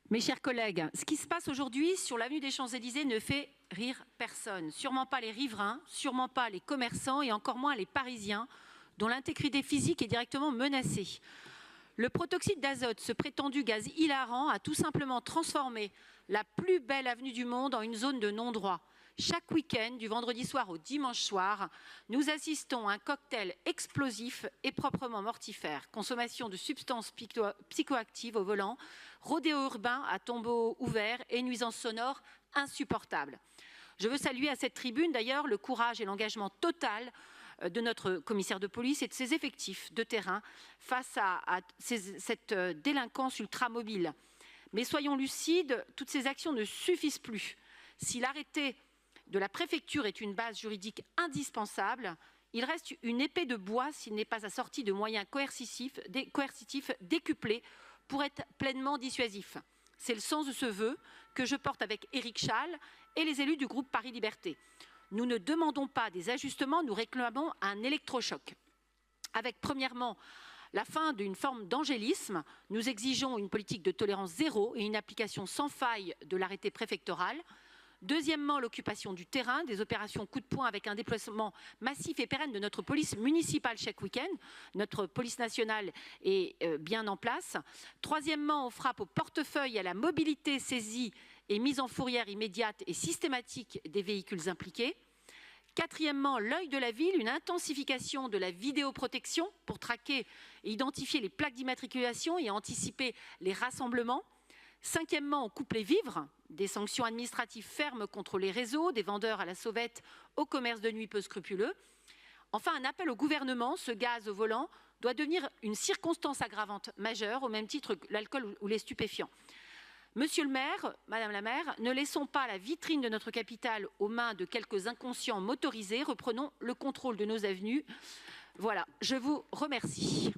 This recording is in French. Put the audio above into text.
Mes chers collègues, ce qui se passe aujourd'hui sur l'avenue des Champs-Élysées ne fait rire personne. Sûrement pas les riverains, sûrement pas les commerçants et encore moins les Parisiens dont l'intégrité physique est directement menacée. Le protoxyde d'azote, ce prétendu gaz hilarant, a tout simplement transformé la plus belle avenue du monde en une zone de non-droit. Chaque week-end, du vendredi soir au dimanche soir, nous assistons à un cocktail explosif et proprement mortifère. Consommation de substances psychoactives au volant, rodéo urbain à tombeau ouvert et nuisances sonores insupportables. Je veux saluer à cette tribune d'ailleurs le courage et l'engagement total de notre commissaire de police et de ses effectifs de terrain face à cette délinquance ultramobile. Mais soyons lucides, toutes ces actions ne suffisent plus. Si l'arrêté de la préfecture est une base juridique indispensable, il reste une épée de bois s'il n'est pas assorti de moyens coercitifs décuplés pour être pleinement dissuasif. C'est le sens de ce vœu que je porte avec Éric Chall et les élus du groupe Paris Liberté. Nous ne demandons pas des ajustements, nous réclamons un électrochoc. Avec premièrement la fin d'une forme d'angélisme, nous exigeons une politique de tolérance zéro et une application sans faille de l'arrêté préfectoral. Deuxièmement, l'occupation du terrain, des opérations coup de poing avec un déploiement massif et pérenne de notre police municipale chaque week-end. Notre police nationale est bien en place. Troisièmement, on frappe au portefeuille, à la mobilité saisie et mise en fourrière immédiate et systématique des véhicules impliqués. Quatrièmement, l'œil de la ville, une intensification de la vidéoprotection pour traquer et identifier les plaques d'immatriculation et anticiper les rassemblements. Cinquièmement, on coupe les vivres, des sanctions administratives fermes contre les réseaux, des vendeurs à la sauvette, au commerce de nuit peu scrupuleux. Enfin, un appel au gouvernement, ce gaz au volant doit devenir une circonstance aggravante majeure, au même titre que l'alcool ou les stupéfiants. Monsieur le maire, madame la maire, ne laissons pas la vitrine de notre capitale aux mains de quelques inconscients motorisés, reprenons le contrôle de nos avenues. Voilà, je vous remercie.